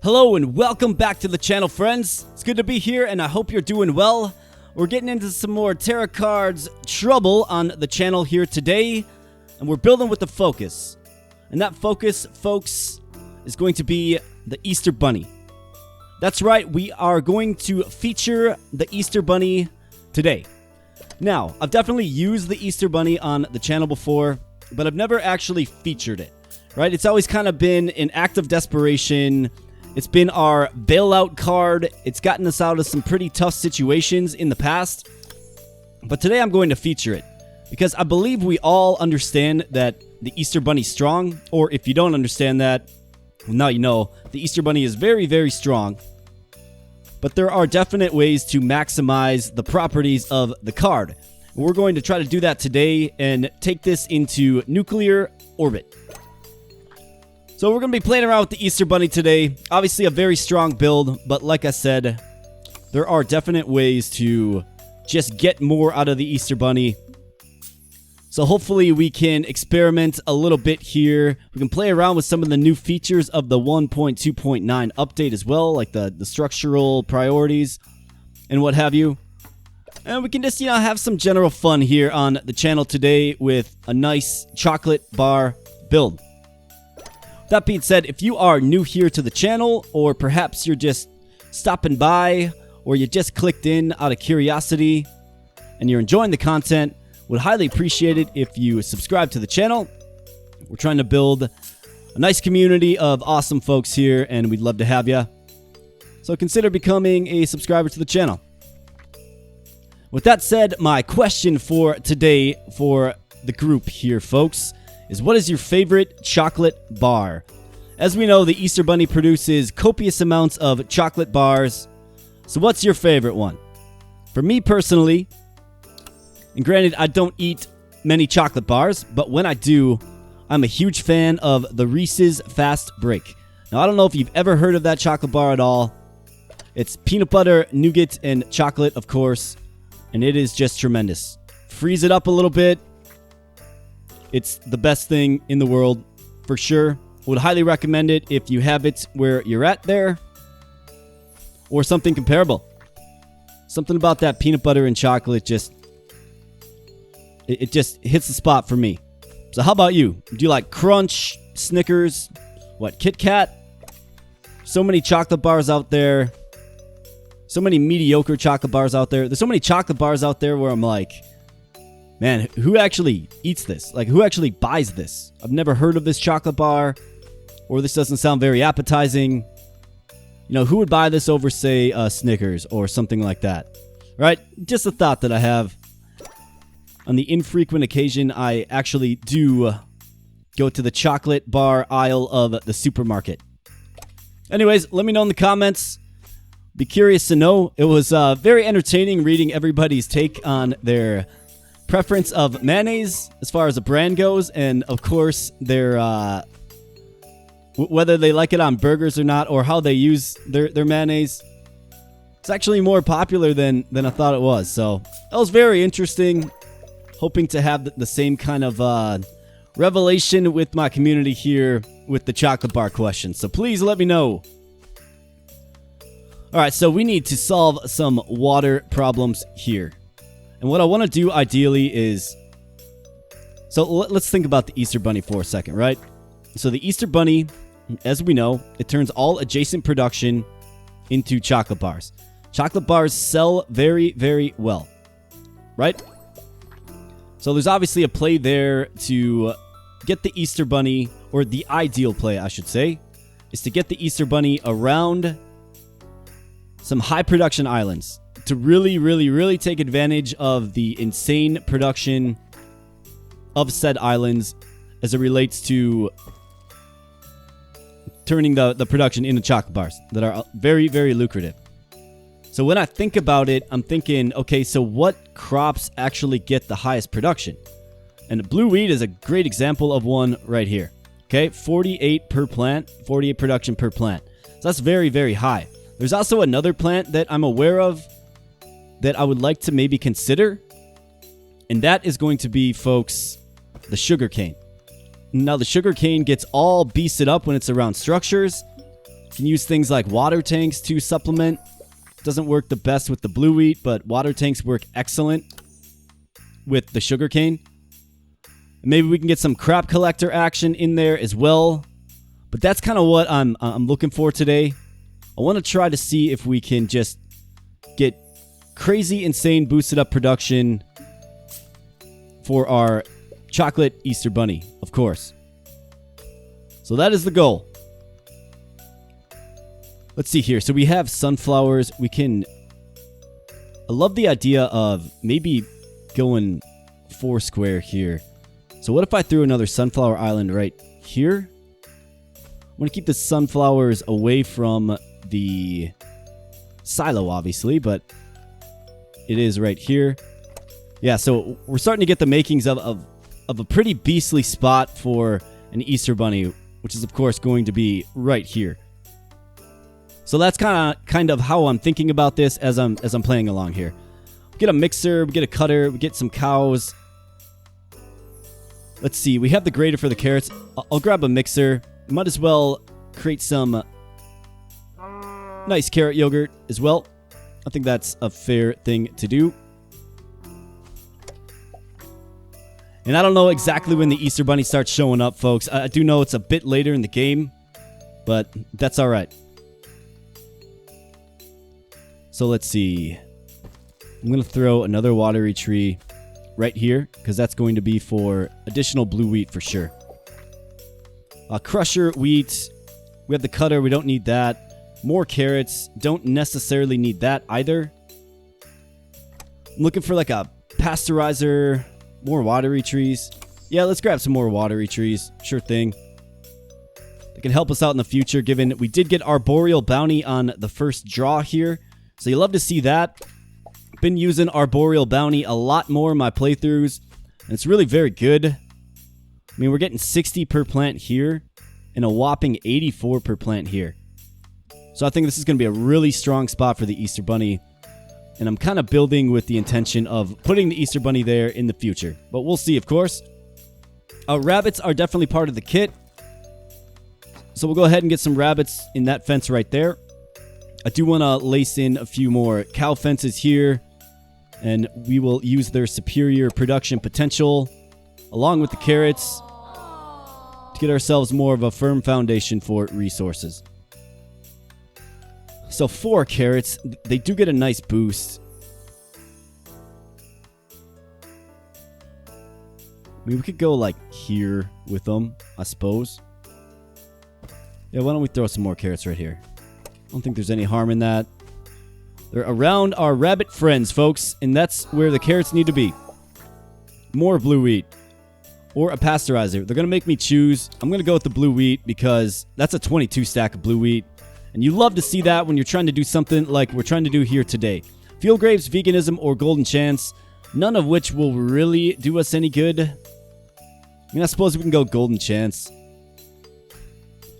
Hello and welcome back to the channel, friends. It's good to be here and I hope you're doing well. We're getting into some more Terracards trouble on the channel here today, and we're building with the focus. And that focus, folks, is going to be the Easter Bunny. That's right, we are going to feature the Easter Bunny today. Now, I've definitely used the Easter Bunny on the channel before, but I've never actually featured it, right? It's always kind of been an act of desperation. It's been our bailout card. It's gotten us out of some pretty tough situations in the past. But today I'm going to feature it because I believe we all understand that the Easter Bunny's strong. Or if you don't understand that, well, now you know. The Easter Bunny is very, very strong. But there are definite ways to maximize the properties of the card. And we're going to try to do that today and take this into nuclear orbit. So we're going to be playing around with the Easter Bunny today. Obviously a very strong build, but like I said, there are definite ways to just get more out of the Easter Bunny. So hopefully we can experiment a little bit here. We can play around with some of the new features of the 1.2.9 update as well, like the structural priorities and what have you. And we can just, have some general fun here on the channel today with a nice chocolate bar build. That being said, if you are new here to the channel, or perhaps you're just stopping by, or you just clicked in out of curiosity, and you're enjoying the content, would highly appreciate it if you subscribe to the channel. We're trying to build a nice community of awesome folks here, and we'd love to have you. So consider becoming a subscriber to the channel. With that said, my question for today for the group here, folks, is what is your favorite chocolate bar? As we know, the Easter Bunny produces copious amounts of chocolate bars. So what's your favorite one? For me personally, and granted I don't eat many chocolate bars, but when I do, I'm a huge fan of the Reese's Fast Break. Now I don't know if you've ever heard of that chocolate bar at all. It's peanut butter, nougat, and chocolate, of course, and it is just tremendous. Freeze it up a little bit. It's the best thing in the world, for sure. Would highly recommend it if you have it where you're at there. Or something comparable. Something about that peanut butter and chocolate just... It just hits the spot for me. So how about you? Do you like Crunch, Snickers, what, Kit Kat? So many chocolate bars out there. So many mediocre chocolate bars out there. There's so many chocolate bars out there where I'm like... Man, who actually eats this? Like, who actually buys this? I've never heard of this chocolate bar, or this doesn't sound very appetizing. Who would buy this over, say, Snickers or something like that? Right? Just a thought that I have. On the infrequent occasion I actually do go to the chocolate bar aisle of the supermarket. Anyways, let me know in the comments. Be curious to know. It was very entertaining reading everybody's take on their preference of mayonnaise as far as a brand goes, and of course their whether they like it on burgers or not, or how they use their mayonnaise. It's actually more popular than I thought it was, so that was very interesting. Hoping to have the same kind of revelation with my community here with the chocolate bar question, so please let me know. Alright, so we need to solve some water problems here. And what I want to do ideally is... So let's think about the Easter Bunny for a second, right? So the Easter Bunny, as we know, it turns all adjacent production into chocolate bars. Chocolate bars sell very, very well, right? So there's obviously a play there to get the Easter Bunny, or the ideal play, I should say, is to get the Easter Bunny around some high production islands to really, really, really take advantage of the insane production of said islands as it relates to turning the production into chocolate bars that are very, very lucrative. So when I think about it, I'm thinking, okay, so what crops actually get the highest production? And blue wheat is a great example of one right here. Okay, 48 per plant, 48 production per plant. So that's very, very high. There's also another plant that I'm aware of that I would like to maybe consider, and that is going to be, folks, the sugarcane. Now, the sugarcane gets all beasted up when it's around structures, You can use things like water tanks to supplement. Doesn't work the best with the blue wheat, but water tanks work excellent with the sugarcane. Maybe we can get some crop collector action in there as well. But that's kind of what I'm looking for today. I want to try to see if we can just get crazy, insane, boosted up production for our chocolate Easter Bunny, of course. So that is the goal. Let's see here. So we have sunflowers. We can... I love the idea of maybe going 4 square here. So what if I threw another sunflower island right here? I want to keep the sunflowers away from the silo, obviously, but it is right here. Yeah, so we're starting to get the makings of a pretty beastly spot for an Easter Bunny, which is, of course, going to be right here. So that's kind of how I'm thinking about this as I'm playing along here. We get a mixer, we get a cutter, we get some cows. Let's see, we have the grater for the carrots. I'll grab a mixer. Might as well create some nice carrot yogurt as well. I think that's a fair thing to do. And I don't know exactly when the Easter Bunny starts showing up, folks. I do know it's a bit later in the game, but that's all right. So let's see. I'm going to throw another watery tree right here, because that's going to be for additional blue wheat for sure. Crusher wheat. We have the cutter. We don't need that. More carrots. Don't necessarily need that either. I'm looking for like a pasteurizer. More watery trees. Yeah, let's grab some more watery trees. Sure thing. They can help us out in the future, given we did get Arboreal Bounty on the first draw here. So you love to see that. Been using Arboreal Bounty a lot more in my playthroughs, and it's really very good. I mean, we're getting 60 per plant here and a whopping 84 per plant here. So I think this is going to be a really strong spot for the Easter Bunny. And I'm kind of building with the intention of putting the Easter Bunny there in the future. But we'll see, of course. Rabbits are definitely part of the kit. So we'll go ahead and get some rabbits in that fence right there. I do want to lace in a few more cow fences here. And we will use their superior production potential, along with the carrots, to get ourselves more of a firm foundation for resources. So 4 carrots, they do get a nice boost. I mean, we could go like here with them, I suppose. Yeah, why don't we throw some more carrots right here? I don't think there's any harm in that. They're around our rabbit friends, folks, and that's where the carrots need to be. More blue wheat. Or a pasteurizer. They're going to make me choose. I'm going to go with the blue wheat because that's a 22 stack of blue wheat. And you love to see that when you're trying to do something like we're trying to do here today. Field grapes, veganism, or golden chance. None of which will really do us any good. I mean, I suppose we can go golden chance.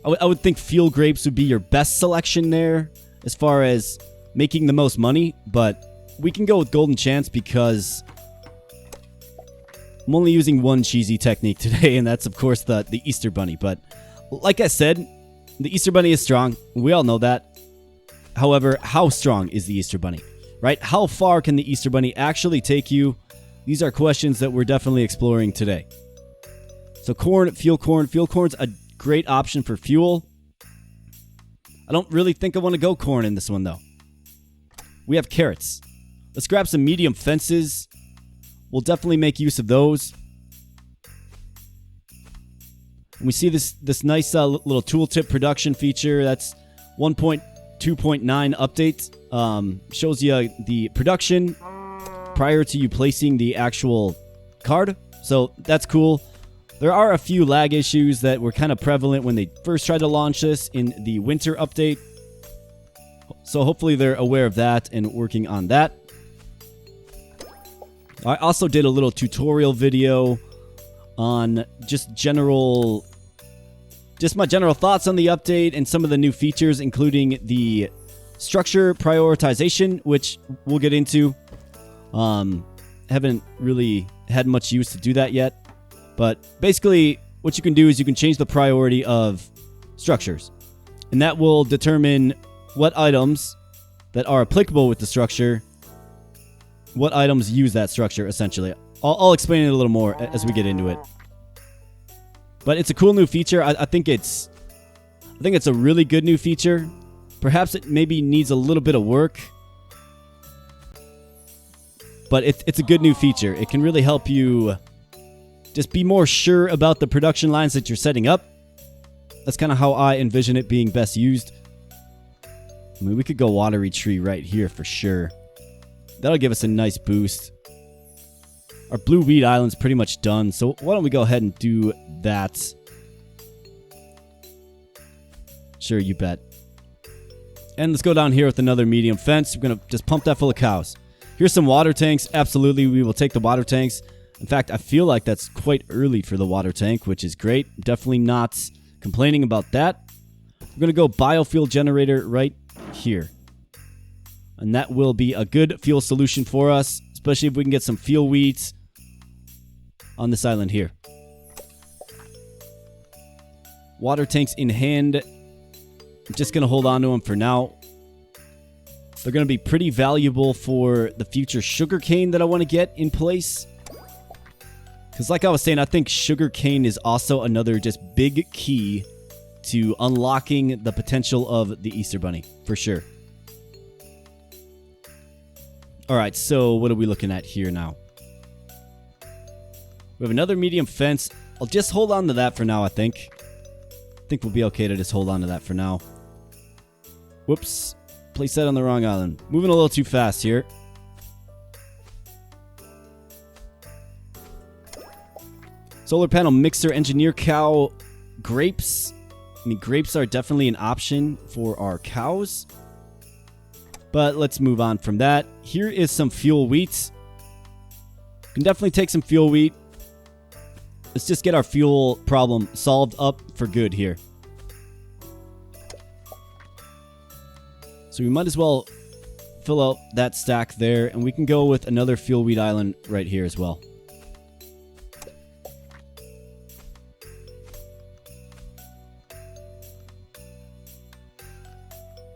I would think field grapes would be your best selection there as far as making the most money. But we can go with golden chance because I'm only using one cheesy technique today. And that's, of course, the Easter Bunny. But like I said, the Easter Bunny is strong. We all know that. However, how strong is the Easter Bunny? Right? How far can the Easter Bunny actually take you? These are questions that we're definitely exploring today. So corn, fuel corn. Fuel corn's a great option for fuel. I don't really think I want to go corn in this one, though. We have carrots. Let's grab some medium fences. We'll definitely make use of those. And we see this nice little tooltip production feature. That's 1.2.9 update. Shows you the production prior to you placing the actual card. So that's cool. There are a few lag issues that were kind of prevalent when they first tried to launch this in the winter update. So hopefully they're aware of that and working on that. I also did a little tutorial video on just my general thoughts on the update and some of the new features, including the structure prioritization, which we'll get into. Haven't really had much use to do that yet. But basically, what you can do is you can change the priority of structures. And that will determine what items that are applicable with the structure, what items use that structure, essentially. I'll explain it a little more as we get into it. But it's a cool new feature. I think it's a really good new feature. Perhaps it maybe needs a little bit of work, but it's a good new feature. It can really help you just be more sure about the production lines that you're setting up. That's kind of how I envision it being best used. I mean, we could go watery tree right here for sure. That'll give us a nice boost. Our blue weed island's pretty much done, so why don't we go ahead and do that? Sure, you bet. And let's go down here with another medium fence. We're going to just pump that full of cows. Here's some water tanks. Absolutely, we will take the water tanks. In fact, I feel like that's quite early for the water tank, which is great. Definitely not complaining about that. We're going to go biofuel generator right here. And that will be a good fuel solution for us, especially if we can get some fuel weeds on this island here. Water tanks in hand. I'm just going to hold on to them for now. They're going to be pretty valuable for the future sugarcane that I want to get in place. Because like I was saying, I think sugarcane is also another just big key to unlocking the potential of the Easter Bunny, for sure. Alright, so what are we looking at here now? We have another medium fence. I'll just hold on to that for now, I think. I think we'll be okay to just hold on to that for now. Whoops. Place that on the wrong island. Moving a little too fast here. Solar panel mixer, engineer cow, grapes. I mean, grapes are definitely an option for our cows. But let's move on from that. Here is some fuel wheat. Can definitely take some fuel wheat. Let's just get our fuel problem solved up for good here. So we might as well fill out that stack there, and we can go with another fuel wheat island right here as well.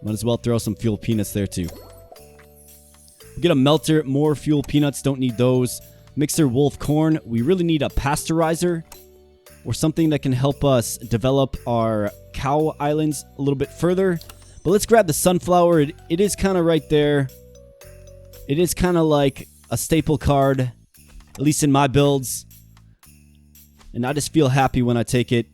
Might as well throw some fuel peanuts there too. We get a melter, more fuel peanuts, don't need those. Mixer wolf corn, we really need a pasteurizer or something that can help us develop our cow islands a little bit further. But let's grab the sunflower. It is kind of right there. It is kind of like a staple card, at least in my builds. And I just feel happy when I take it.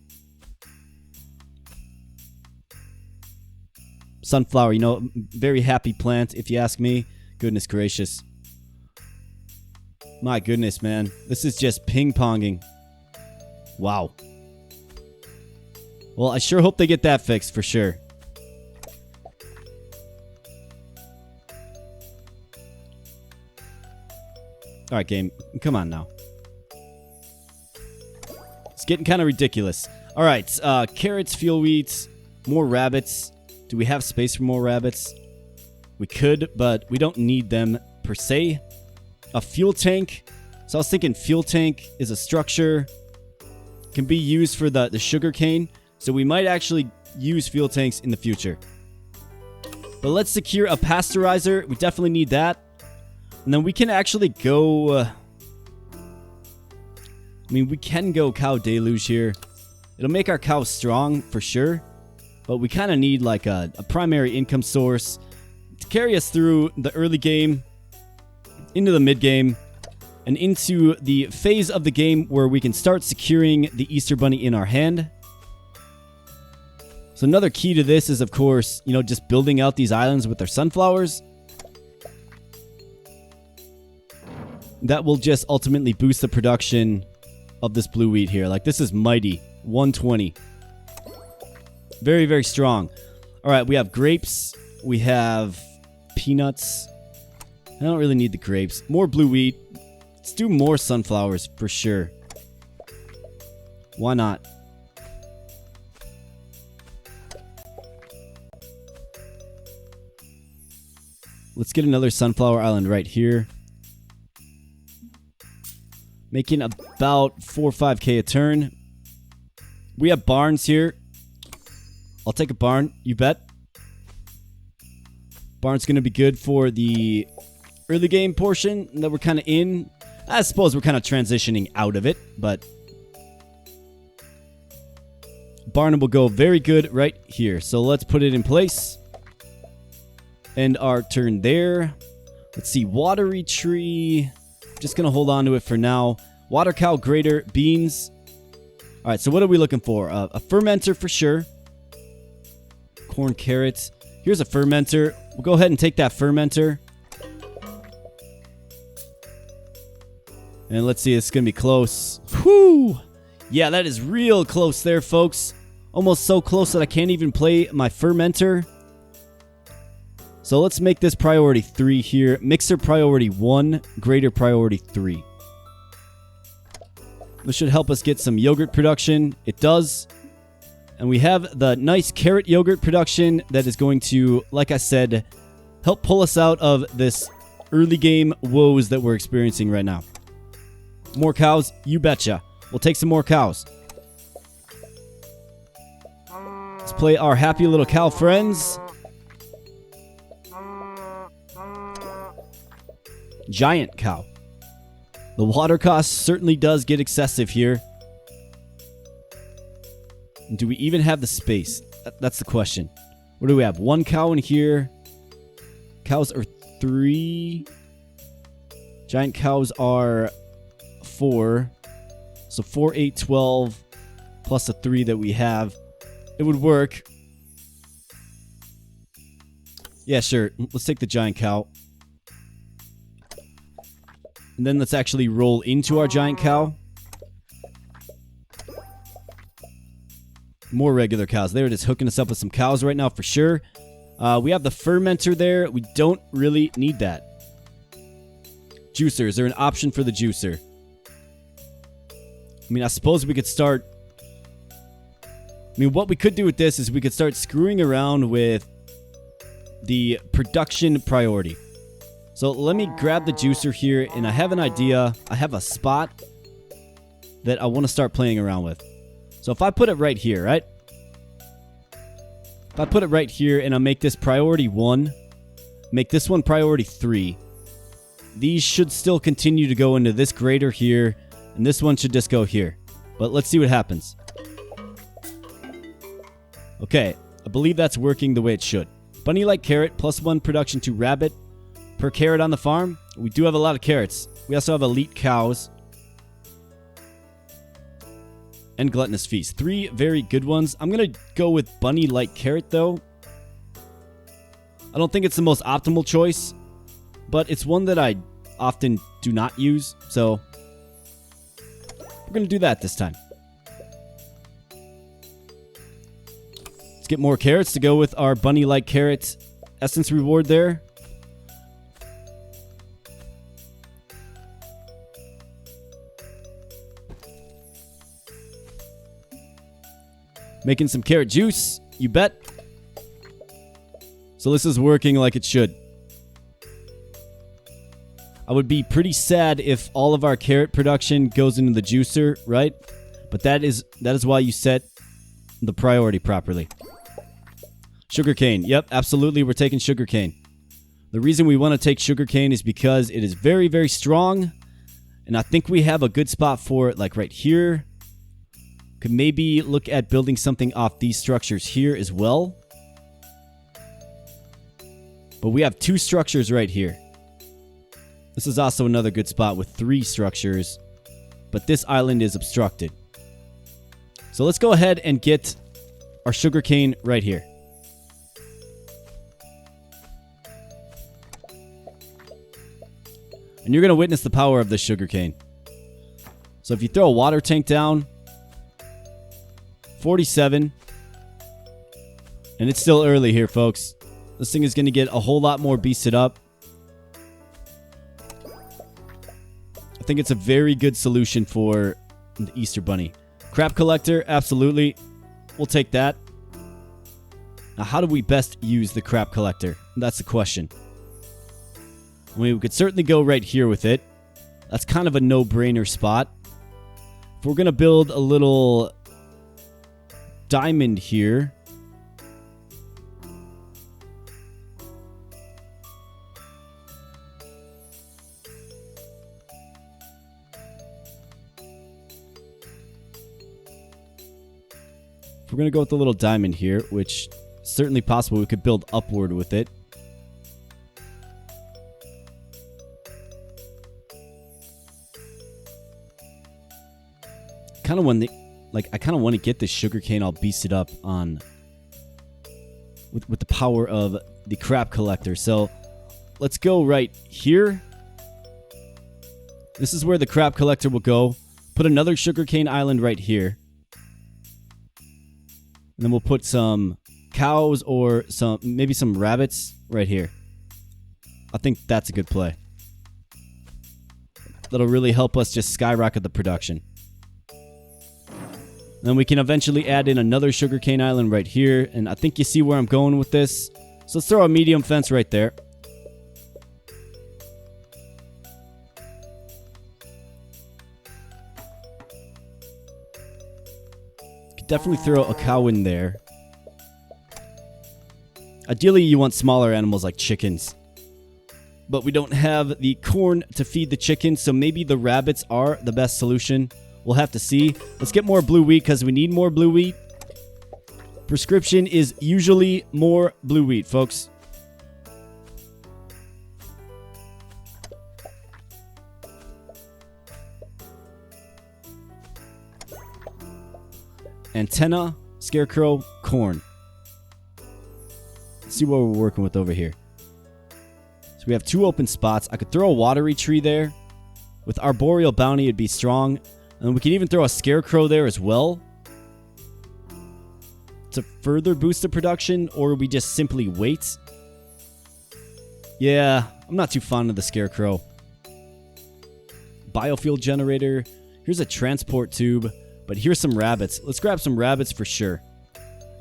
Sunflower, you know, very happy plant, if you ask me. Goodness gracious. My goodness, man. This is just ping-ponging. Wow. Well, I sure hope they get that fixed, for sure. Alright, game. Come on now. It's getting kind of ridiculous. Alright, carrots, fuel wheat, more rabbits. Do we have space for more rabbits? We could, but we don't need them per se. A fuel tank. So I was thinking fuel tank is a structure. Can be used for the sugar cane. So we might actually use fuel tanks in the future. But let's secure a pasteurizer. We definitely need that. And then we can actually go... I mean, we can go cow deluge here. It'll make our cows strong for sure. But we kind of need like a primary income source to carry us through the early game, into the mid game, and into the phase of the game where we can start securing the Easter Bunny in our hand. So another key to this is, of course, you know, just building out these islands with our sunflowers. That will just ultimately boost the production of this blue wheat here. Like, this is mighty. 120. Very, very strong. All right, we have grapes. We have peanuts. I don't really need the grapes. More blue wheat. Let's do more sunflowers for sure. Why not? Let's get another sunflower island right here. Making about 4 or 5k a turn. We have barns here. I'll take a barn, you bet. Barn's going to be good for the early game portion that we're kind of in. I suppose we're kind of transitioning out of it, but barn will go very good right here. So let's put it in place. End our turn there. Let's see, watery tree. Just going to hold on to it for now. Water cow, grater, beans. All right, so what are we looking for? A fermenter for sure. Corn, carrots. Here's a fermenter. We'll go ahead and take that fermenter. And let's see, it's going to be close. Whew! Yeah, that is real close there, folks. Almost so close that I can't even play my fermenter. So let's make this priority 3 here. Mixer priority 1, grater priority 3. This should help us get some yogurt production. It does. And we have the nice carrot yogurt production that is going to, like I said, help pull us out of this early game woes that we're experiencing right now. More cows? You betcha. We'll take some more cows. Let's play our happy little cow friends. Giant cow. The water cost certainly does get excessive here. Do we even have the space? That's the question. What do we have? 1 cow in here. Cows are 3. Giant cows are 4. So 4, 8, 12 plus the 3 that we have. It would work. Yeah, sure. Let's take the giant cow. And then let's actually roll into our giant cow. More regular cows. There it is, hooking us up with some cows right now for sure. We have the fermenter there. We don't really need that. Juicer. Is there an option for the juicer? I mean, I suppose we could start... I mean, what we could do with this is we could start screwing around with the production priority. So let me grab the juicer here, and I have an idea. I have a spot that I want to start playing around with. So if I put it right here, right? If I put it right here and I make this priority 1, make this one priority 3, these should still continue to go into this grater here, and this one should just go here. But let's see what happens. Okay, I believe that's working the way it should. Bunny-like carrot, +1 production to rabbit per carrot on the farm. We do have a lot of carrots. We also have elite cows. And gluttonous feast. 3 very good ones. I'm going to go with bunny-like carrot, though. I don't think it's the most optimal choice, but it's one that I often do not use, so we're going to do that this time. Let's get more carrots to go with our bunny-like carrot essence reward there. Making some carrot juice, you bet. So this is working like it should. I would be pretty sad if all of our carrot production goes into the juicer, right? But that is why you set the priority properly. Sugarcane. Yep, absolutely, we're taking sugarcane. The reason we want to take sugarcane is because it is very, very strong. And I think we have a good spot for it, like right here. Could maybe look at building something off these structures here as well. But we have 2 structures right here. This is also another good spot with 3 structures. But this island is obstructed. So let's go ahead and get our sugarcane right here. And you're going to witness the power of this sugarcane. So if you throw a water tank down, 47. And it's still early here, folks. This thing is going to get a whole lot more beasted up. I think it's a very good solution for the Easter Bunny. Crap collector, absolutely. We'll take that. Now, how do we best use the crap collector? That's the question. I mean, we could certainly go right here with it. That's kind of a no-brainer spot. If we're going to build a little diamond here, we're going to go with the little diamond here, which is certainly possible. We could build upward with it. I kind of want to get this sugarcane all beasted up on with the power of the crap collector. So let's go right here. This is where the crap collector will go. Put another sugarcane island right here. And then we'll put some cows or maybe some rabbits right here. I think that's a good play. That'll really help us just skyrocket the production. Then we can eventually add in another sugarcane island right here. And I think you see where I'm going with this. So let's throw a medium fence right there. Could definitely throw a cow in there. Ideally, you want smaller animals like chickens. But we don't have the corn to feed the chickens, so maybe the rabbits are the best solution. We'll have to see. Let's get more blue wheat because we need more blue wheat. Prescription is usually more blue wheat, folks. Antenna, scarecrow, corn. Let's see what we're working with over here. So we have 2 open spots. I could throw a watery tree there. With arboreal bounty, it'd be strong. And we can even throw a scarecrow there as well to further boost the production, or we just simply wait. Yeah, I'm not too fond of the scarecrow. Biofuel generator. Here's a transport tube, but here's some rabbits. Let's grab some rabbits for sure.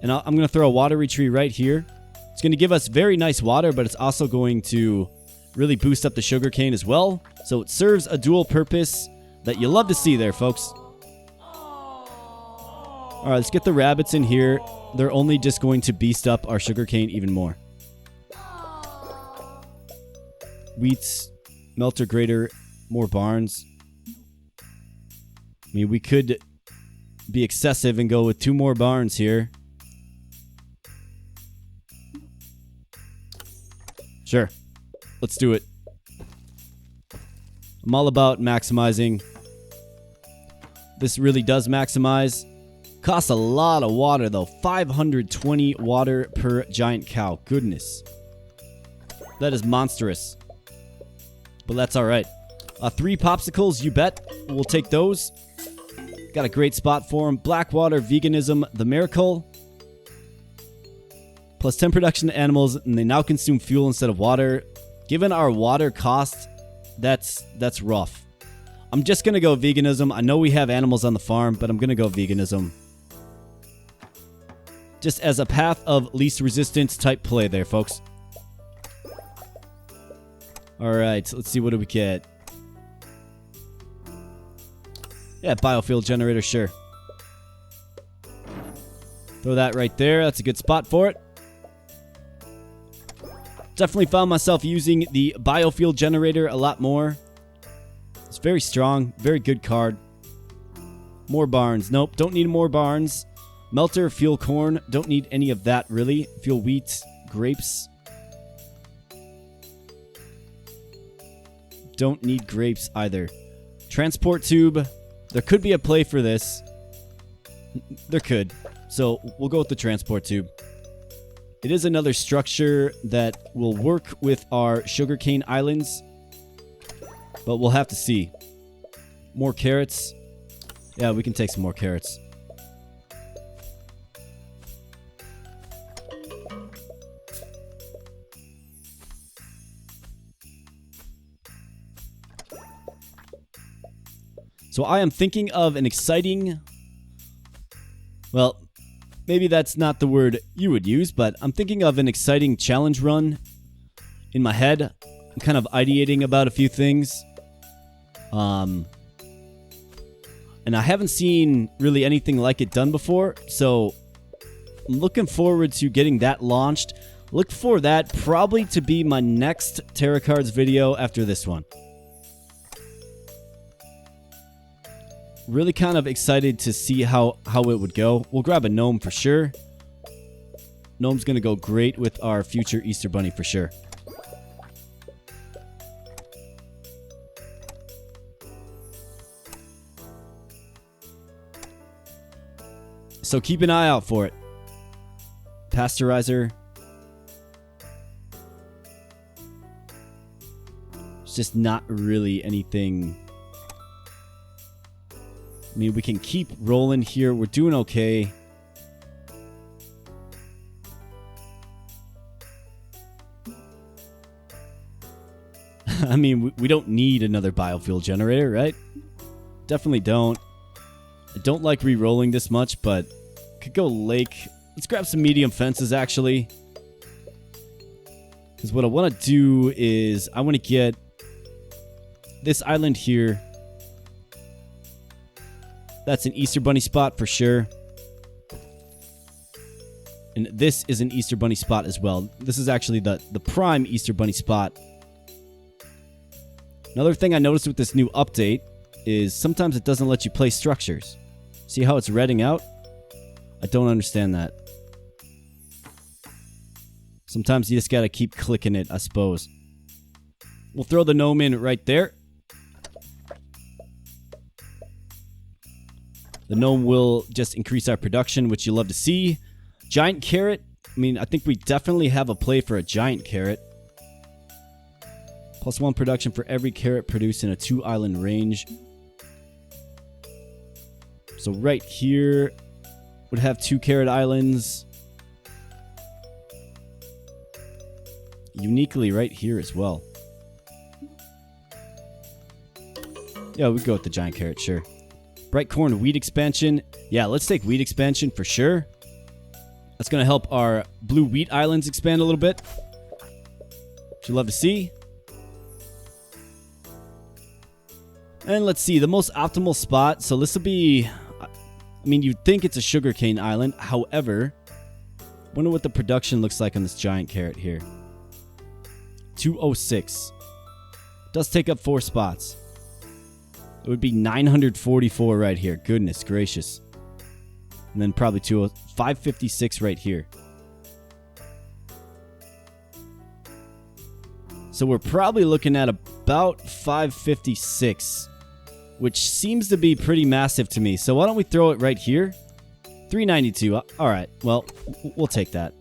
And I'm going to throw a watery tree right here. It's going to give us very nice water, but it's also going to really boost up the sugarcane as well. So it serves a dual purpose that you love to see there, folks. All right, let's get the rabbits in here. They're only just going to beast up our sugarcane even more. Wheat, melter grater, more barns. I mean, we could be excessive and go with 2 more barns here. Sure. Let's do it. I'm all about maximizing. This really does maximize. Costs a lot of water, though. 520 water per giant cow. Goodness. That is monstrous. But that's all right. 3 popsicles, you bet. We'll take those. Got a great spot for them. Blackwater, veganism, the miracle. Plus 10 production to animals, and they now consume fuel instead of water. Given our water cost, that's rough. I'm just going to go veganism. I know we have animals on the farm, but I'm going to go veganism. Just as a path of least resistance type play there, folks. Alright, let's see, what do we get? Yeah, biofuel generator, sure. Throw that right there. That's a good spot for it. Definitely found myself using the biofuel generator a lot more. It's very strong. Very good card. More barns. Nope, don't need more barns. Melter, fuel corn. Don't need any of that, really. Fuel wheat, grapes. Don't need grapes either. Transport tube. There could be a play for this. There could. So we'll go with the transport tube. It is another structure that will work with our sugarcane islands. But we'll have to see. More carrots. Yeah, we can take some more carrots. So I am thinking of an exciting... Well, maybe that's not the word you would use, but I'm thinking of an exciting challenge run in my head. I'm kind of ideating about a few things. And I haven't seen really anything like it done before, so I'm looking forward to getting that launched. Look for that probably to be my next Terracards video after this one. Really kind of excited to see how it would go. We'll grab a gnome for sure. Gnome's going to go great with our future Easter Bunny for sure. So keep an eye out for it. Pasteurizer. It's just not really anything. I mean, we can keep rolling here. We're doing okay. I mean, we don't need another biofuel generator, right? Definitely don't. I don't like re-rolling this much, but could go lake. Let's grab some medium fences, actually. Because what I want to do is I want to get this island here. That's an Easter Bunny spot for sure. And this is an Easter Bunny spot as well. This is actually the prime Easter Bunny spot. Another thing I noticed with this new update is sometimes it doesn't let you place structures. See how it's redding out? I don't understand that. Sometimes you just gotta keep clicking it, I suppose. We'll throw the gnome in right there. The gnome will just increase our production, which you love to see. Giant carrot. I mean, I think we definitely have a play for a giant carrot. +1 production for every carrot produced in a 2-island range. So right here would have 2 carrot islands. Uniquely right here as well. Yeah, we go with the giant carrot, sure. Bright corn wheat expansion. Yeah, let's take wheat expansion for sure. That's going to help our blue wheat islands expand a little bit. Which you love to see. And let's see, the most optimal spot. So this will be, I mean, you'd think it's a sugarcane island. However, wonder what the production looks like on this giant carrot here. 206. Does take up 4 spots. It would be 944 right here. Goodness gracious. And then probably 556 right here. So we're probably looking at about 556. Which seems to be pretty massive to me. So why don't we throw it right here? 392. All right. Well, we'll take that.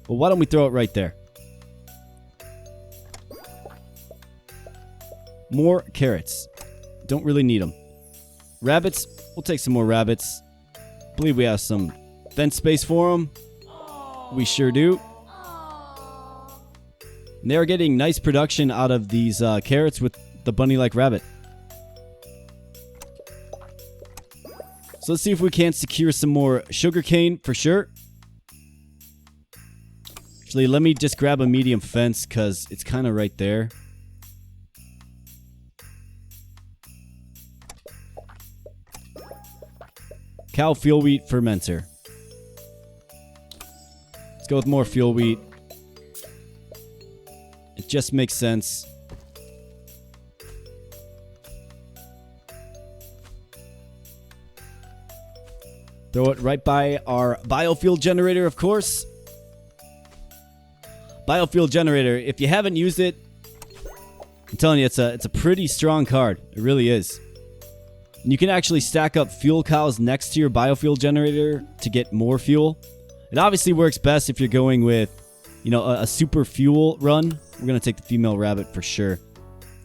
Well, why don't we throw it right there? More carrots. Don't really need them. Rabbits. We'll take some more rabbits. Believe we have some fence space for them. We sure do. And they're getting nice production out of these carrots with the bunny-like rabbit. So let's see if we can't secure some more sugarcane for sure. Actually, let me just grab a medium fence because it's kind of right there. Cow fuel wheat fermenter. Let's go with more fuel wheat. It just makes sense. Throw it right by our biofuel generator, of course. Biofuel generator. If you haven't used it, I'm telling you, it's a pretty strong card. It really is. And you can actually stack up fuel cows next to your biofuel generator to get more fuel. It obviously works best if you're going with, you know, a super fuel run. We're going to take the female rabbit for sure.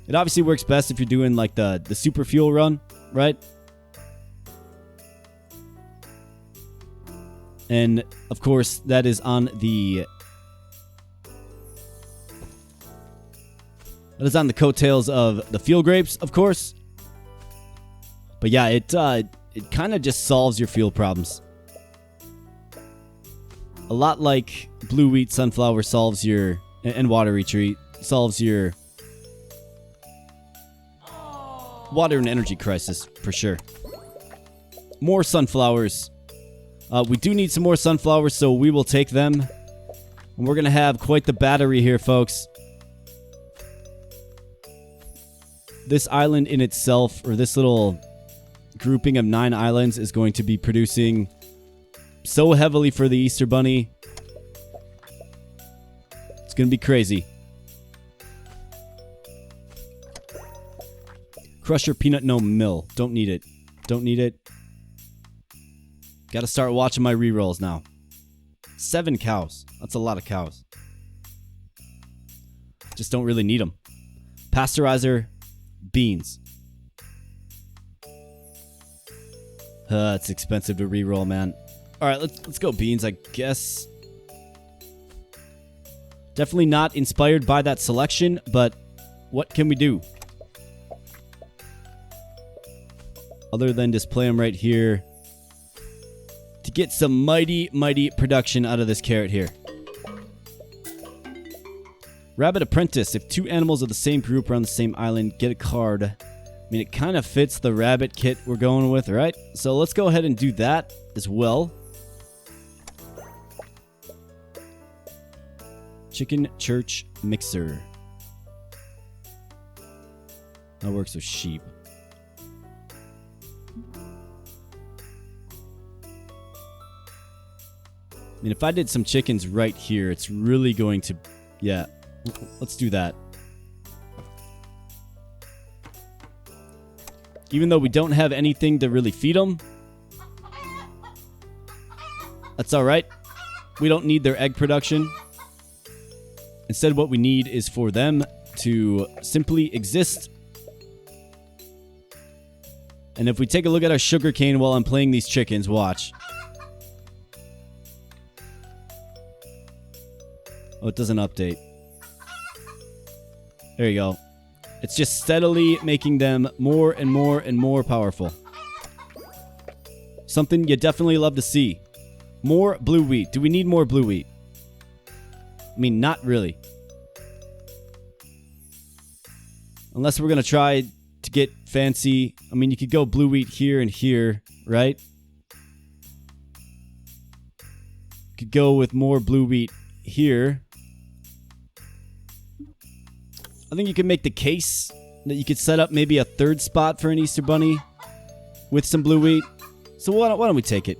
It obviously works best if you're doing like the super fuel run, right? And of course, that is on the coattails of the fuel grapes, of course. But yeah, it kind of just solves your fuel problems. A lot like blue wheat sunflower solves your, and water retreat solves your water and energy crisis for sure. More sunflowers. We do need some more sunflowers, so we will take them. And we're going to have quite the battery here, folks. this island in itself, or this little grouping of 9 islands, is going to be producing so heavily for the Easter Bunny. It's going to be crazy. Crusher Peanut Gnome Mill. Don't need it. Don't need it. Gotta start watching my rerolls now. 7 cows. That's a lot of cows. Just don't really need them. Pasteurizer. Beans. It's expensive to reroll, man. Alright, let's go beans, I guess. Definitely not inspired by that selection, but what can we do? Other than display them right here to get some mighty, mighty production out of this carrot here. Rabbit Apprentice. If 2 animals of the same group are on the same island, get a card. I mean, it kind of fits the rabbit kit we're going with, right? So let's go ahead and do that as well. Chicken Church Mixer. That works with sheep. I mean, if I did some chickens right here, it's really going to... Yeah, let's do that. Even though we don't have anything to really feed them. That's alright. We don't need their egg production. Instead, what we need is for them to simply exist. And if we take a look at our sugarcane while I'm playing these chickens, watch. Oh, it doesn't update. There you go. It's just steadily making them more and more and more powerful. Something you definitely love to see. More blue wheat. Do we need more blue wheat? I mean, not really. Unless we're going to try to get fancy. I mean, you could go blue wheat here and here, right? Could go with more blue wheat here. I think you could make the case that you could set up maybe a 3rd spot for an Easter Bunny with some blue wheat. So why don't we take it?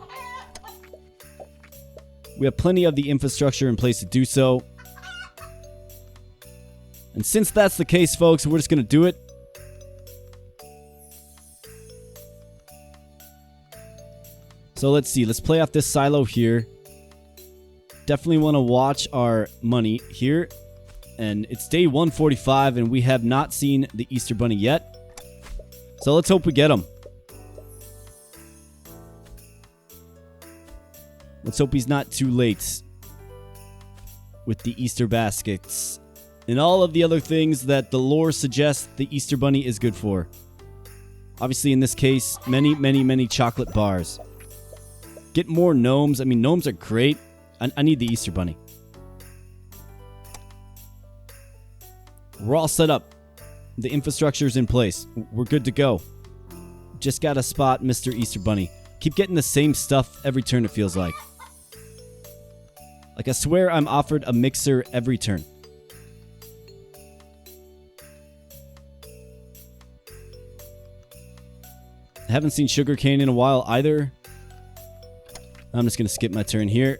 We have plenty of the infrastructure in place to do so. And since that's the case, folks, we're just going to do it. So let's see. Let's play off this silo here. Definitely want to watch our money here. And it's day 145, and we have not seen the Easter Bunny yet. So let's hope we get him. Let's hope he's not too late with the Easter baskets and all of the other things that the lore suggests the Easter Bunny is good for. Obviously, in this case, many, many, many chocolate bars. Get more gnomes. I mean, gnomes are great. I need the Easter Bunny. We're all set up. The infrastructure's in place. We're good to go. Just gotta spot Mr. Easter Bunny. Keep getting the same stuff every turn, it feels like. Like, I swear I'm offered a mixer every turn. I haven't seen sugarcane in a while either. I'm just gonna skip my turn here.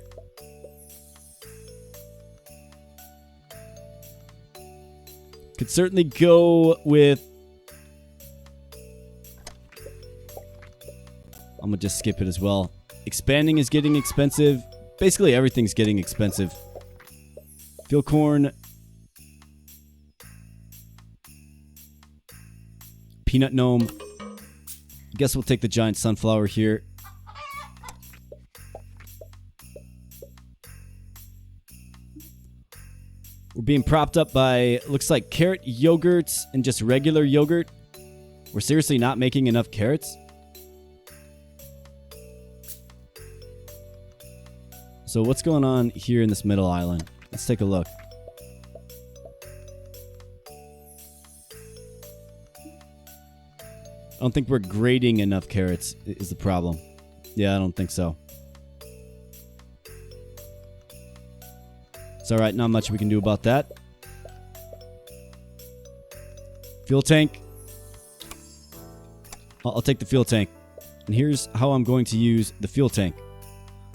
Could certainly go with... I'm gonna just skip it as well. Expanding is getting expensive. Basically, everything's getting expensive. Field corn. Peanut gnome. I guess we'll take the giant sunflower here. We're being propped up by, looks like, carrot yogurt and just regular yogurt. We're seriously not making enough carrots. So what's going on here in this middle island? Let's take a look. I don't think we're grading enough carrots is the problem. Yeah, I don't think so. It's alright, not much we can do about that. Fuel tank. I'll take the fuel tank. And here's how I'm going to use the fuel tank.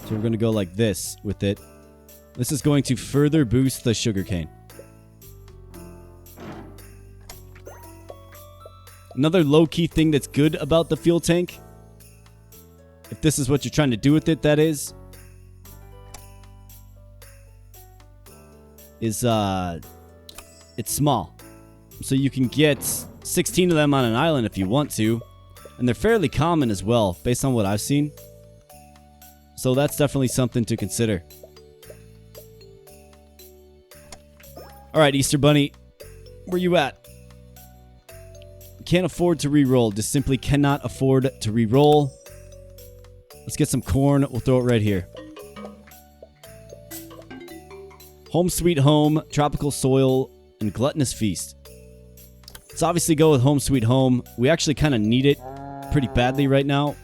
So we're going to go like this with it. This is going to further boost the sugarcane. Another low-key thing that's good about the fuel tank, if this is what you're trying to do with it, that is it's small. So you can get 16 of them on an island if you want to. And they're fairly common as well, based on what I've seen. So that's definitely something to consider. Alright, Easter Bunny, where you at? Can't afford to re-roll. Just simply cannot afford to re-roll. Let's get some corn. We'll throw it right here. Home Sweet Home, Tropical Soil, and Gluttonous Feast. Let's obviously go with Home Sweet Home. We actually kind of need it pretty badly right now.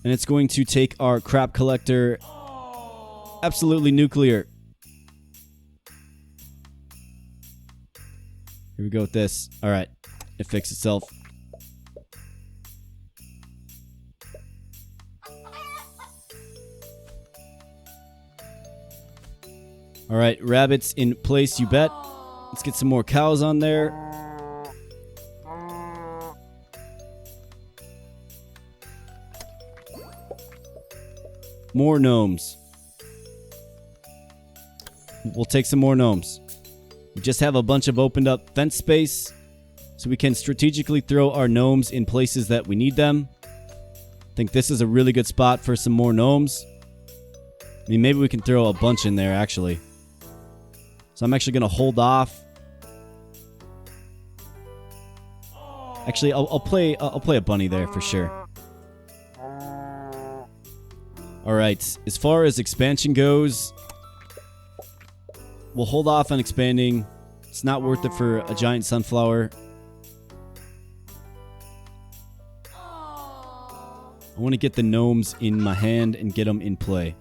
And it's going to take our crap collector absolutely nuclear. Here we go with this. Alright. It fixed itself. Alright, rabbits in place, you bet. Let's get some more cows on there. More gnomes. We'll take some more gnomes. We just have a bunch of opened up fence space, so we can strategically throw our gnomes in places that we need them. I think this is a really good spot for some more gnomes. I mean, maybe we can throw a bunch in there, actually. So I'm actually going to hold off. Actually, I'll play a bunny there for sure. Alright, as far as expansion goes, we'll hold off on expanding. It's not worth it for a giant sunflower. I want to get the gnomes in my hand and get them in play.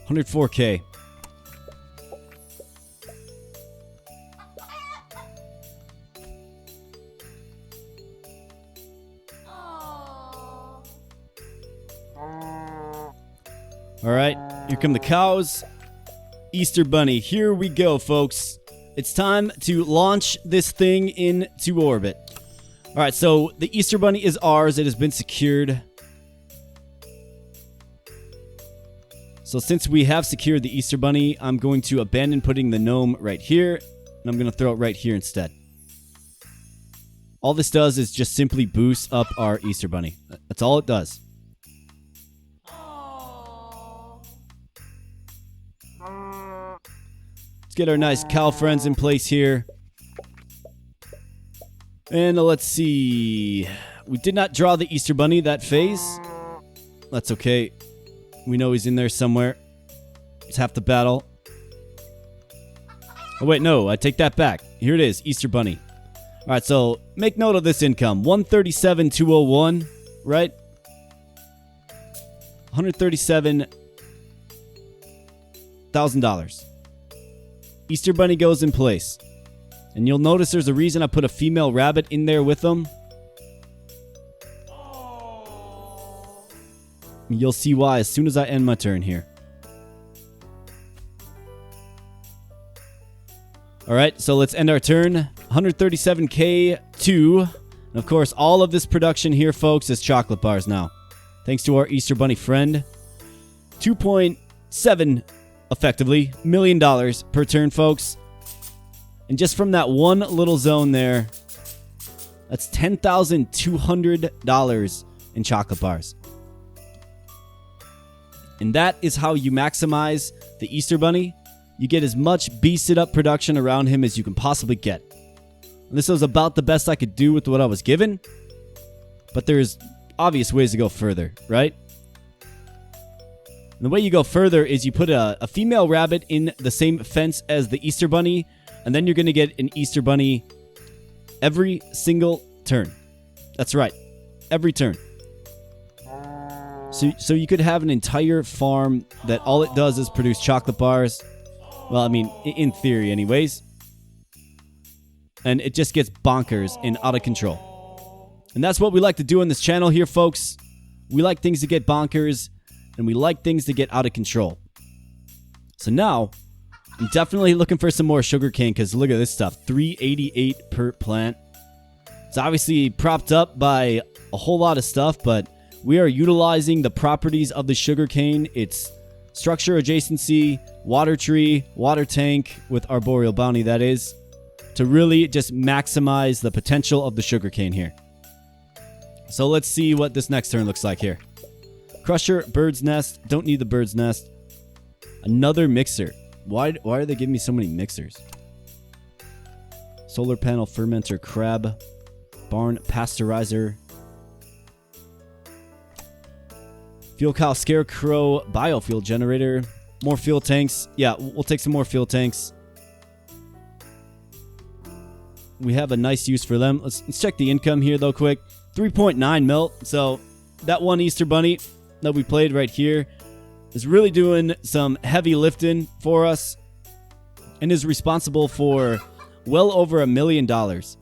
104k. Alright, here come the cows. Easter Bunny, here we go, folks. It's time to launch this thing into orbit. Alright, so the Easter Bunny is ours. It has been secured. So since we have secured the Easter Bunny, I'm going to abandon putting the gnome right here. And I'm going to throw it right here instead. All this does is just simply boost up our Easter Bunny. That's all it does. Get our nice cow friends in place here. And let's see. We did not draw the Easter Bunny that phase. That's okay. We know he's in there somewhere. It's half the battle. Oh, wait, no. I take that back. Here it is, Easter Bunny. All right, so make note of this income. 137,201, right? $137,000. Easter Bunny goes in place. And you'll notice there's a reason I put a female rabbit in there with them. You'll see why as soon as I end my turn here. Alright, so let's end our turn. 137k to... And of course, all of this production here, folks, is chocolate bars now. Thanks to our Easter Bunny friend. 2.7 effectively $1 million per turn, folks. And just from that one little zone there, that's $10,200 in chocolate bars. And that is how you maximize the Easter Bunny. You get as much beasted up production around him as you can possibly get. And this was about the best I could do with what I was given. But there's obvious ways to go further, right? And the way you go further is you put a female rabbit in the same fence as the Easter Bunny, and then you're going to get an Easter Bunny every single turn. That's right. Every turn. So you could have an entire farm that all it does is produce chocolate bars. Well, I mean, in theory anyways. and it just gets bonkers and out of control. And that's what we like to do on this channel here, folks. We like things to get bonkers, and we like things to get out of control. So now, I'm definitely looking for some more sugarcane, because look at this stuff. 388 per plant. It's obviously propped up by a whole lot of stuff, but we are utilizing the properties of the sugarcane. Its structure, adjacency, water tree, water tank with arboreal bounty, that is, to really just maximize the potential of the sugarcane here. So let's see what this next turn looks like here. Crusher, bird's nest. Don't need the bird's nest. Another mixer. Why are they giving me so many mixers? Solar panel, fermenter, crab, barn, pasteurizer, fuel cow, scarecrow, biofuel generator, more fuel tanks. Yeah, we'll take some more fuel tanks. We have a nice use for them. Let's check the income here though quick. 3.9 mil. So that one Easter bunny that we played right here is really doing some heavy lifting for us and is responsible for well over $1 million. So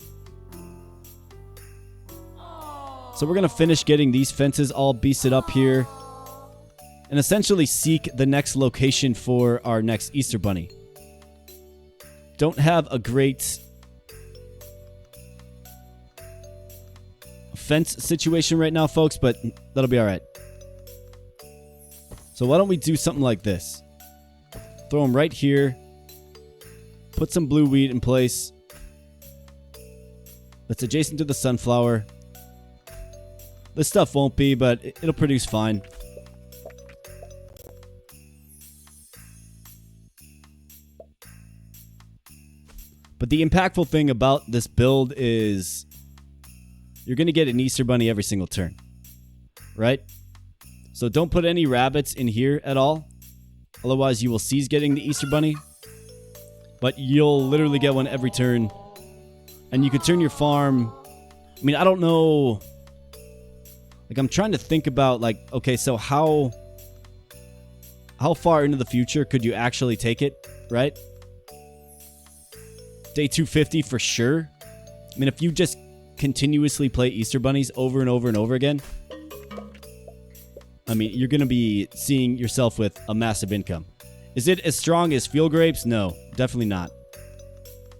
we're going to finish getting these fences all beasted up here and essentially seek the next location for our next Easter bunny. Don't have a great fence situation right now, folks, but that'll be all right. So why don't we do something like this? Throw them right here. Put some blue wheat in place. That's adjacent to the sunflower. This stuff won't be, but it'll produce fine. But the impactful thing about this build is you're going to get an Easter bunny every single turn, right? So don't put any rabbits in here at all. Otherwise, you will cease getting the Easter bunny. But you'll literally get one every turn. And you could turn your farm... I mean, I don't know... Like, I'm trying to think about, like, okay, so how far into the future could you actually take it, right? Day 250 for sure. I mean, if you just continuously play Easter bunnies over and over and over again, I mean, you're going to be seeing yourself with a massive income. Is it as strong as field grapes? No, definitely not.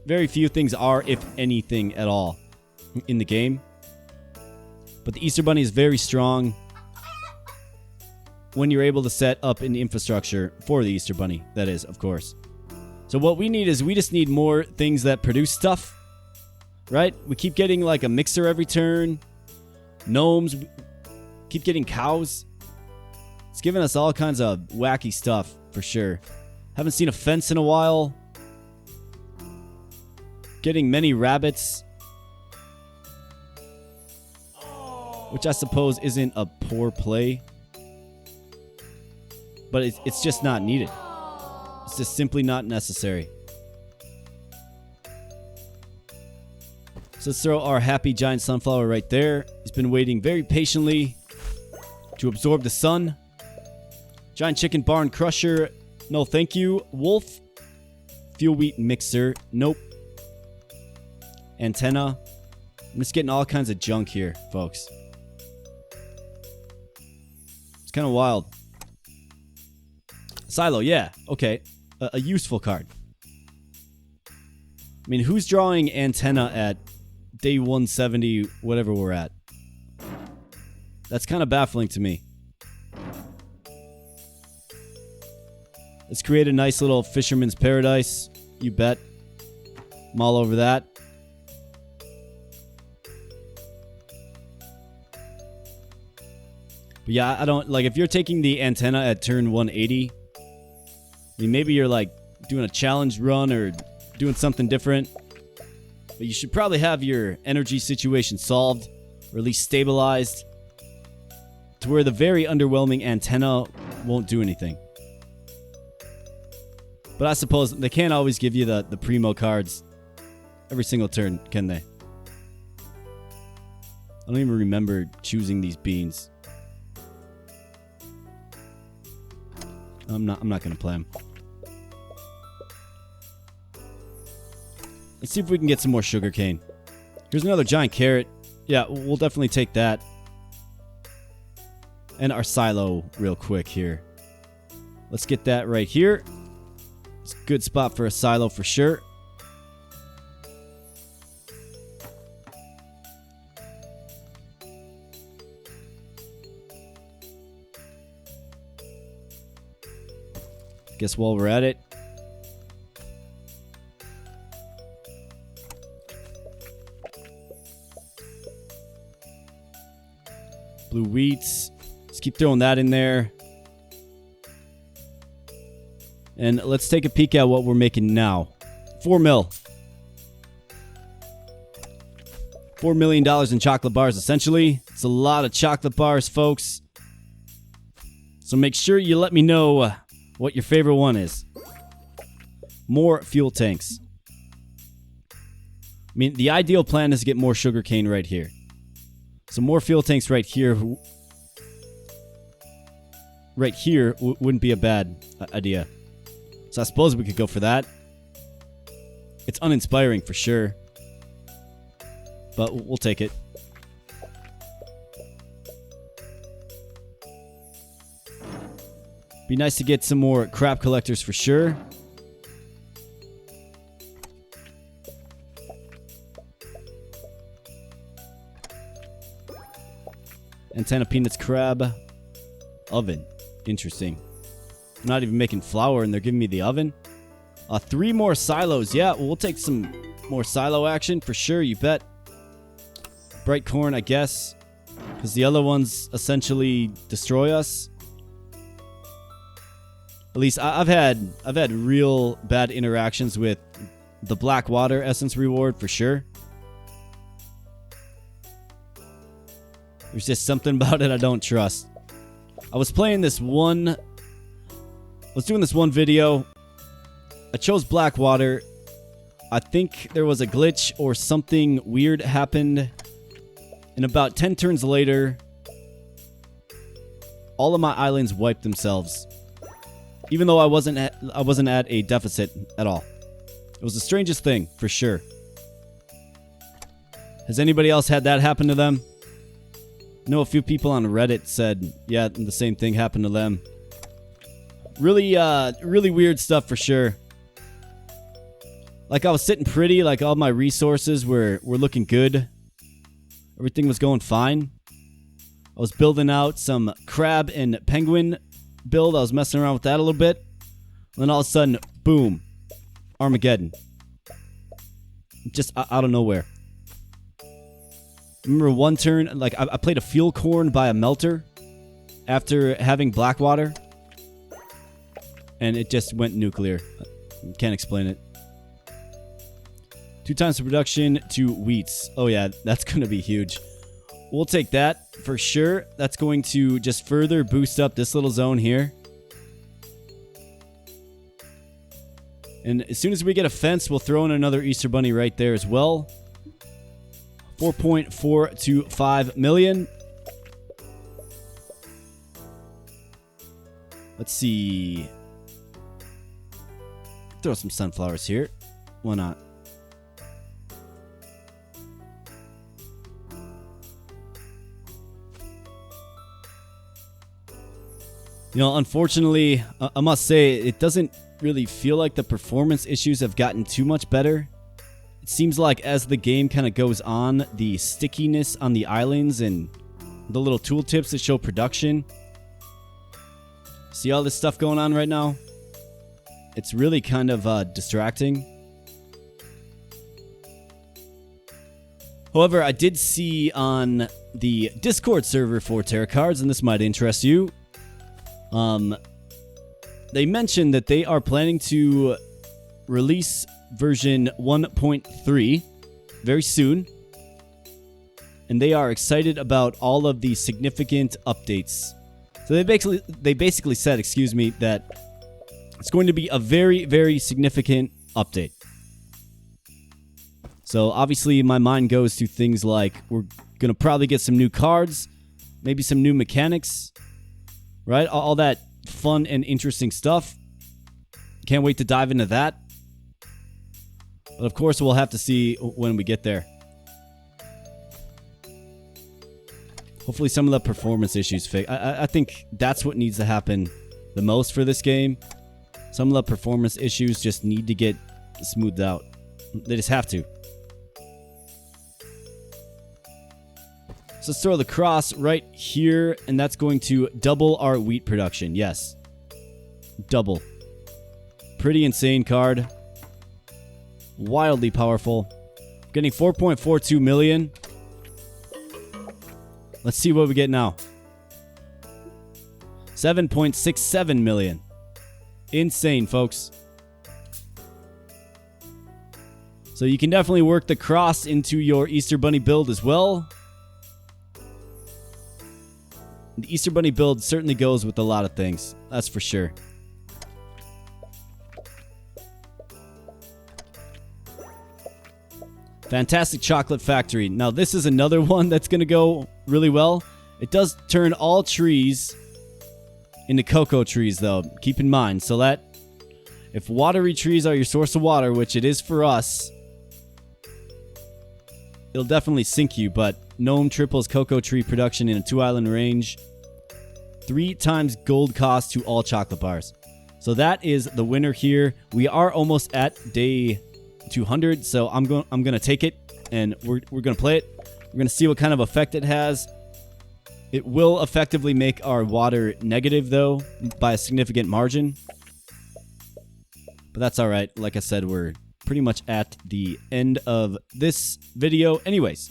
Very few things are, if anything at all, in the game. But the Easter bunny is very strong when you're able to set up an infrastructure for the Easter bunny, that is, of course. So what we need is we just need more things that produce stuff. Right? We keep getting like a mixer every turn. Gnomes. Keep getting cows. It's giving us all kinds of wacky stuff, for sure. Haven't seen a fence in a while. Getting many rabbits. Which I suppose isn't a poor play. But it's just not needed. It's just simply not necessary. So let's throw our happy giant sunflower right there. He's been waiting very patiently to absorb the sun. Giant chicken barn crusher. No, thank you. Wolf. Fuel wheat mixer. Nope. Antenna. I'm just getting all kinds of junk here, folks. It's kind of wild. Silo, yeah. Okay. A useful card. I mean, who's drawing antenna at day 170, whatever we're at? That's kind of baffling to me. Let's create a nice little fisherman's paradise. You bet. I'm all over that. But yeah, I don't... Like, if you're taking the antenna at turn 180... I mean, maybe you're, like, doing a challenge run or doing something different. But you should probably have your energy situation solved, or at least stabilized, to where the very underwhelming antenna won't do anything. But I suppose they can't always give you the primo cards every single turn, can they? I don't even remember choosing these beans. I'm not going to play them. Let's see if we can get some more sugarcane. Here's another giant carrot. Yeah, we'll definitely take that. And our silo real quick here. Let's get that right here. It's a good spot for a silo for sure. Guess while we're at it, blue wheats. Let's keep throwing that in there. And let's take a peek at what we're making now. 4 mil. $4 million in chocolate bars, essentially. It's a lot of chocolate bars, folks. So make sure you let me know what your favorite one is. More fuel tanks. I mean, the ideal plan is to get more sugarcane right here. So more fuel tanks right here. Right here wouldn't be a bad idea. So I suppose we could go for that. It's uninspiring for sure. But we'll take it. Be nice to get some more crab collectors for sure. Antenna peanuts crab oven. Interesting. I'm not even making flour and they're giving me the oven. 3 more silos. Yeah, we'll take some more silo action for sure, you bet. Bright corn, I guess. Because the other ones essentially destroy us. At least I've had real bad interactions with the black water essence reward for sure. There's just something about it I don't trust. I was doing this one video. I chose black water. I think there was a glitch or something weird happened. And about 10 turns later, all of my islands wiped themselves. Even though I wasn't at a deficit at all. It was the strangest thing, for sure. Has anybody else had that happen to them? I know a few people on Reddit said, yeah, the same thing happened to them. Really, really weird stuff for sure. Like I was sitting pretty, like all my resources were looking good. Everything was going fine. I was building out some crab and penguin build. I was messing around with that a little bit. And then all of a sudden, boom. Armageddon. Just out of nowhere. Remember one turn, like I played a fuel corn by a melter after having black water. And it just went nuclear. Can't explain it. 2 times the production to wheats. Oh yeah, that's going to be huge. We'll take that for sure. That's going to just further boost up this little zone here. And as soon as we get a fence, we'll throw in another Easter Bunny right there as well. 4.425 million. Let's see. Throw some sunflowers here. Why not? You know, unfortunately, I must say, it doesn't really feel like the performance issues have gotten too much better. It seems like as the game kind of goes on, the stickiness on the islands and the little tooltips that show production. See all this stuff going on right now? It's really kind of distracting. However, I did see on the Discord server for Terracards, and this might interest you, they mentioned that they are planning to release version 1.3 very soon. And they are excited about all of the significant updates. So they basically said, excuse me, that it's going to be a very, very significant update. So obviously my mind goes to things like we're going to probably get some new cards, maybe some new mechanics, right? All that fun and interesting stuff. Can't wait to dive into that. But of course, we'll have to see when we get there. Hopefully some of the performance issues fix. I think that's what needs to happen the most for this game. Some of the performance issues just need to get smoothed out. They just have to. So let's throw the cross right here, and that's going to double our wheat production. Yes. Double. Pretty insane card. Wildly powerful. Getting 4.42 million. Let's see what we get now. 7.67 million. Insane, folks. So you can definitely work the cross into your Easter Bunny build as well. The Easter Bunny build certainly goes with a lot of things. That's for sure. Fantastic Chocolate Factory. Now, this is another one that's going to go really well. It does turn all trees into cocoa trees, though. Keep in mind. So that if watery trees are your source of water, which it is for us, it'll definitely sink you. But Gnome triples cocoa tree production in a 2-island range. 3 times gold cost to all chocolate bars. So that is the winner here. We are almost at day 200, so I'm gonna take it, and we're gonna play it. We're gonna see what kind of effect it has. It will effectively make our water negative, though, by a significant margin. But that's all right. Like I said, we're pretty much at the end of this video anyways.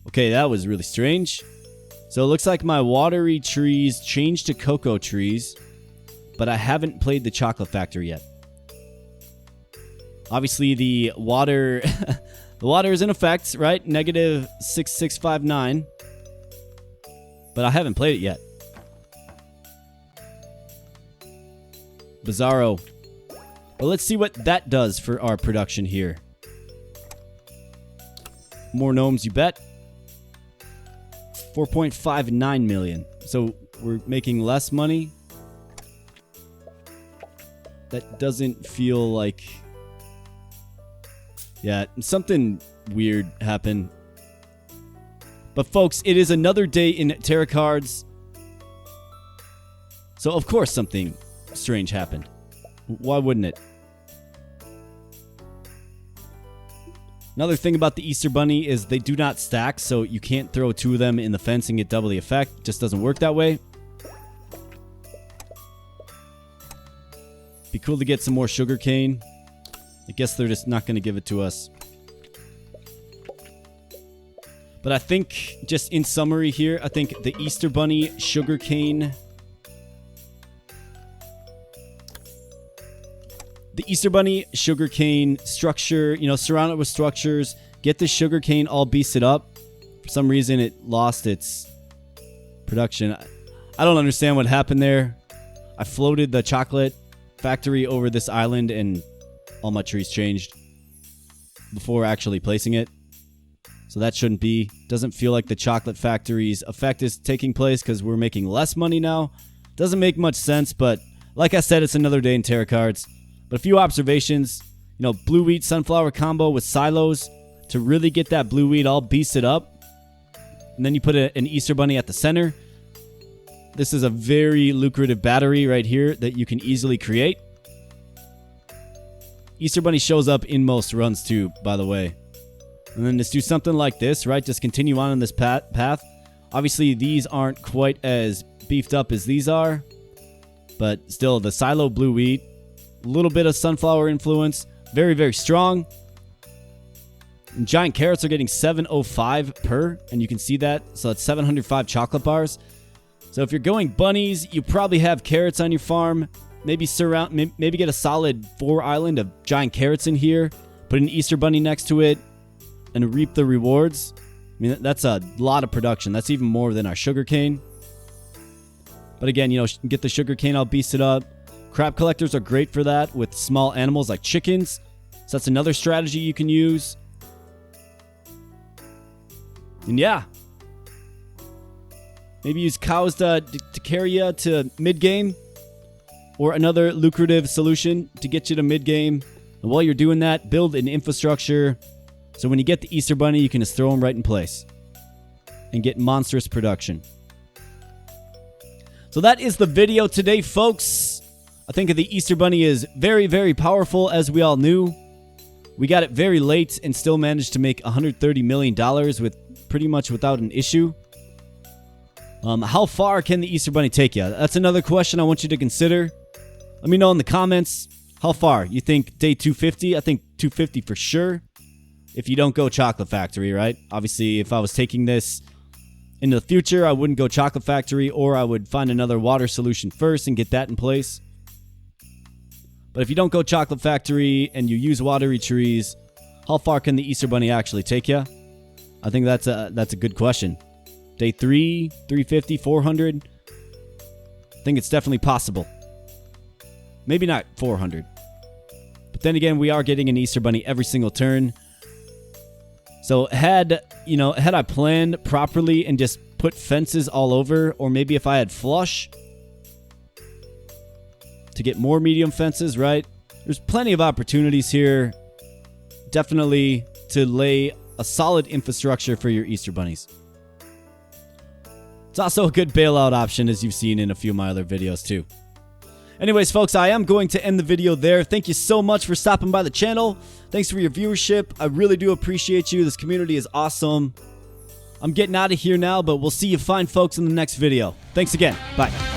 Okay, that was really strange. So it looks like my watery trees changed to cocoa trees, but I haven't played the Chocolate Factory yet. Obviously, the water the water is in effect, right? Negative 6659. But I haven't played it yet. Bizarro. But let's see what that does for our production here. More gnomes, you bet. 4.59 million. So we're making less money. That doesn't feel like... Yeah, something weird happened. But folks, it is another day in Terracards. So of course something strange happened. Why wouldn't it? Another thing about the Easter Bunny is they do not stack, so you can't throw 2 of them in the fence and get double the effect. It just doesn't work that way. Be cool to get some more sugarcane. I guess they're just not going to give it to us. But I think, just in summary here, I think the Easter Bunny sugarcane... The Easter Bunny sugarcane structure, you know, surround it with structures. Get the sugarcane all beasted up. For some reason, it lost its production. I don't understand what happened there. I floated the chocolate factory over this island and all my trees changed before actually placing it. So that shouldn't be. Doesn't feel like the chocolate factory's effect is taking place because we're making less money now. Doesn't make much sense, but like I said, it's another day in Terracards. But a few observations, you know, blue wheat sunflower combo with silos to really get that blue wheat all beasted up. And then you put an Easter Bunny at the center. This is a very lucrative battery right here that you can easily create. Easter Bunny shows up in most runs too, by the way. And then just do something like this, right? Just continue on in this path. Obviously, these aren't quite as beefed up as these are. But still, the silo blue wheat. A little bit of sunflower influence. Very, very strong. And giant carrots are getting 705 per. And you can see that. So that's 705 chocolate bars. So if you're going bunnies, you probably have carrots on your farm. Maybe get a solid 4 island of giant carrots in here. Put an Easter Bunny next to it. And reap the rewards. I mean, that's a lot of production. That's even more than our sugarcane. But again, you know, get the sugarcane all beasted up. Crab collectors are great for that with small animals like chickens. So that's another strategy you can use. And yeah, Maybe use cows to carry you to mid-game. Or another lucrative solution to get you to mid-game. And while you're doing that, build an infrastructure. So when you get the Easter Bunny, you can just throw them right in place. And get monstrous production. So that is the video today, folks. I think the Easter Bunny is very, very powerful, as we all knew. We got it very late and still managed to make $130 million with pretty much without an issue. How far can the Easter Bunny take you? That's another question I want you to consider. Let me know in the comments. How far? You think day 250? I think 250 for sure. If you don't go Chocolate Factory, right? Obviously, if I was taking this in the future, I wouldn't go Chocolate Factory, or I would find another water solution first and get that in place. But if you don't go Chocolate Factory and you use watery trees, how far can the Easter Bunny actually take you? I think that's a good question. Day 3, 350, 400? I think it's definitely possible. Maybe not 400. But then again, we are getting an Easter Bunny every single turn. So had I planned properly and just put fences all over, or maybe if I had flush to get more medium fences, right? There's plenty of opportunities here. Definitely to lay a solid infrastructure for your Easter Bunnies. It's also a good bailout option, as you've seen in a few of my other videos too. Anyways, folks, I am going to end the video there. Thank you so much for stopping by the channel. Thanks for your viewership. I really do appreciate you. This community is awesome. I'm getting out of here now, but we'll see you fine folks in the next video. Thanks again. Bye.